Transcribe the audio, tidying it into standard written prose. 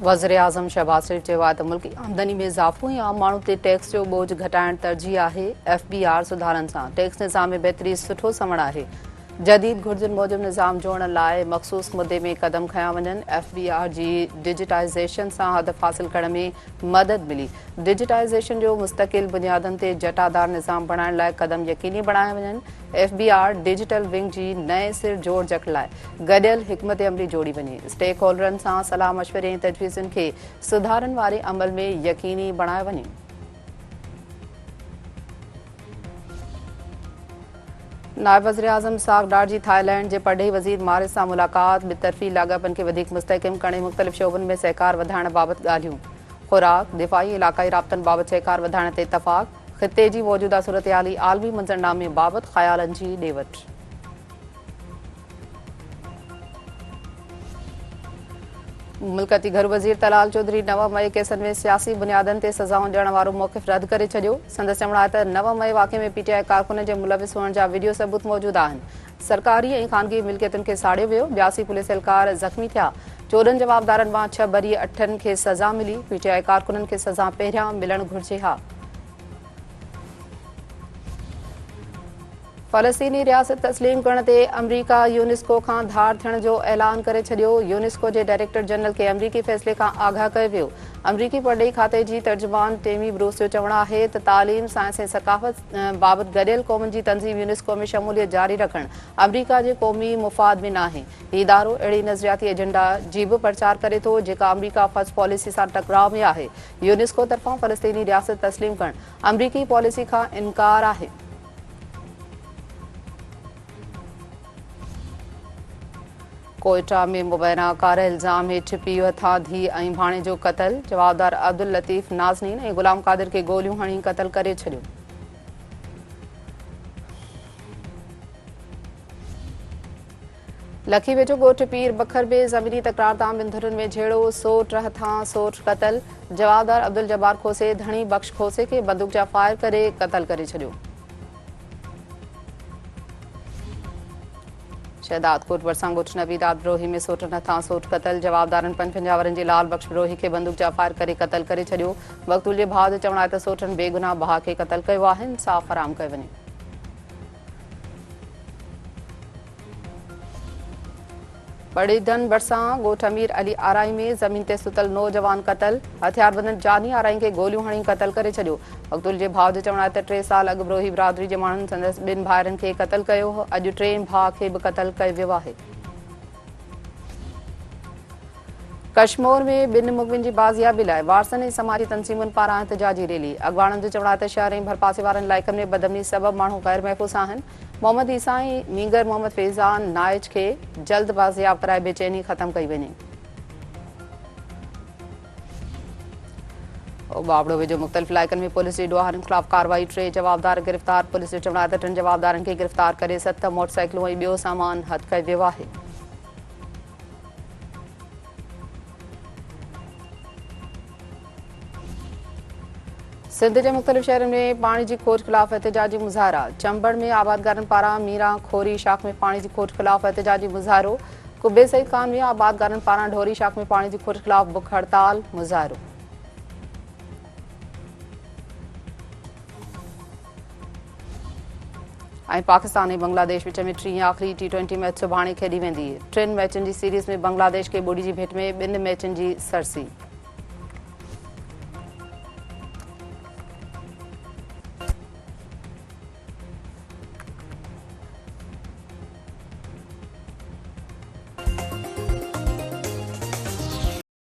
वज़ीर-ए-आज़म शहबाज शरीफ़ चयो आहे त मुल्की आमदनी में इज़ाफ़ो ऐं आम माण्हू ते टैक्स जो बोझ घटाइण तरजीह आहे। FBR सुधारनि सां टैक्स निज़ाम में बहितरी सुठो समण आहे। जदीद घुर्जुनि मूजिबि निज़ाम जोड़ण लाइ मख़सूस मुदे में क़दम खंया वञनि। FBR जी डिजिटाइज़ेशन सां हदफ़ हासिल करण में मदद मिली। डिजिटाइज़ेशन जो मुस्तक़िल बुनियादनि ते जटादार निज़ाम बणाइण लाइ क़दम यकीनी बणाया वञनि। FBR डिजिटल विंग जी नए सिर जोड़ जक लाइ गॾियल हिकमत अमली जोड़ी वञे। स्टेक होल्डरनि सां सलाह मशवरे ऐं तजवीज़ुनि खे सुधारनि वारे अमल में यकीनी बणायो वञे। नायब वज़ीर-ए-आज़म इसहाक़ डार जी थाईलैंड जे परडेही वज़ीर मारिस सां मुलाक़ात ॿितरफ़ी लाॻापनि खे वधीक मुस्तहकम करण मुख़्तलिफ़ शोबनि में सहकार वधाइण बाबति ॻाल्हियूं। ख़ुराक, दिफ़ाई इलाक़ाई राब्तनि बाबति सहकार वधाइण ते इतफ़ाक़। ख़िते जी मौजूदा सूरतहाली आलमी मंज़रनामे बाबति ख़यालनि जी ॾे वठि। मुल्कती घर वज़ीर तलाल चौधरी 9 मई केसनि में सियासी बुनियादनि ते सज़ाऊं ॾियण वारो मौक़िफ़ रद्द करे छॾियो। संदसि चवणु आहे त 9 मई वाक़े में PTI कारकुननि जे मुलविस हुअण जा वीडियो सबूत मौजूदु आहिनि। सरकारी ऐं ख़ानगी मिल्कियतुनि खे साड़ियो वियो। 82 पुलिस एहलकार ज़ख़्मी थिया। 14 जवाबदारनि मां 6 बरी 8 खे सज़ा मिली। PTI कारकुननि खे सज़ा पहिरियां मिलणु घुरिजे हा। फ़लस्तीनी रियासत तस्लीम करण ते अमरीका यूनेस्को खां धार थियण जो ऐलान करे छॾियो। यूनेस्को जे डायरेक्टर जनरल खे अमरीकी फ़ैसिले खां आगाह कयो वियो। अमरीकी परडेही खाते जी तर्जुमान टेमी ब्रूस जो चवणु आहे त तालीम, साइंस ऐं सक़ाफ़त बाबति गॾियल क़ौमुनि जी तंज़ीम यूनेस्को में शमूलियत जारी रखणु अमरीका जे क़ौमी मुफ़ाद में नाहे। हीउ इदारो अहिड़ी नज़रियाती एजेंडा जी बि प्रचार करे थो जेका अमरीका फर्स्ट पॉलिसी सां टकराव में आहे। यूनेस्को तरफ़ां फ़लस्तीनी रियासत तस्लीम करणु अमरीकी पॉलिसी खां इनकार आहे। कोयटा में मुबैना कार इल्ज़ाम हेठि पीउ हथां धीउ ऐं भाणे जो क़तल। जवाबदार अब्दुल लतीफ़ नाज़नीन ऐं ग़ुलाम क़ादिर खे गोलियूं हणी क़तल करे छॾियो। लखी वेझो ॻोठ पीर बखर में ज़मीनी तकरार तां ॿिनि धुरनि में झेड़ो। सोट हथां सोट क़तल। जवाबदार अब्दुल जब्बार खोसे धणी बख़्श खोसे खे बंदूक जा फायर करे क़तल करे छॾियो। शहदाद कोट भरिसां ॻोठ नवीदाद बिरोही में सोटनि हथां सोट क़तल। जवाबदारनि 55 वरनि जे लाल बख़्श बिरोही खे बंदूक जा फायर करे क़तल करे छॾियो। मक़तूल जे भाउ जो चवणु आहे त सोटनि बेगुनाह भाउ खे क़तल कयो आहे। इंसाफ़ फराहम कयो वञे। बड़ीदन भरिसां ॻोठ अमीर अली आराई में ज़मीन ते सुतल नौजवान क़तल। हथियारबंदनि जानी आराई खे गोलियूं हणी क़तल करे छॾियो। मक़तूल जे भाउ जो चवणु आहे त 3 साल अॻु बिरोही बिरादरी जे माण्हुनि संदसि 2 भाइरनि खे क़तल कयो हो। अॼु 3 भाउ खे बि क़तल कयो वियो आहे। कश्मीर में 2 मुक़विन जी बाज़ियाबी लाइ वारसनि ऐं समाजी तंज़ीमुनि पारां एहतिजाजी रैली। अॻवाणनि जो चवणु आहे त शहर ऐं भरपासे वारनि इलाइक़नि में बदमनी सबबि माण्हू ग़ैर महफ़ूज़ आहिनि। मोहम्मद ईसा ऐं मींगर मोहम्मद फैज़ान नाइज खे जल्द बाज़ियाब कराए बेचैनी ख़त्म कई वञे। बाबड़ो वेझो मुख़्तलिफ़ इलाइक़नि में पुलिस जी ॾोहारनि ख़िलाफ़ कार्रवाई। 3 जवाबदार गिरफ़्तार। पुलिस जो चवणु आहे त 3 जवाबदारनि खे गिरफ़्तार करे 7 मोटरसाइकिलूं ऐं ॿियो सामान हथ कयो वियो आहे। सिंध जे मुख़्तलिफ़ शहरनि में पाणी जी खोट ख़िलाफ़ एहतिजाजी मुज़ाहिरा। चंबड़ में आबादगारनि पारां मीरा खोरी शाख़ में पाणी जी खोट ख़िलाफ़ एहतिजाजी मुज़ाहिरो। कुबे सईद खान में आबादगारनि पारां ढोरी शाख़ में पाणी जी खोट ख़िलाफ़ बुख हड़ताल मुज़ाहिरो। ऐं पाकिस्तान ऐं बांग्लादेश विच में 3 आख़िरी T20 मैच सुभाणे खेॾी वेंदी। 3 मैचनि जी सीरीज़ में बांग्लादेश खे ॿुड़ी जी भेट में 2 मैचनि जी सरसी।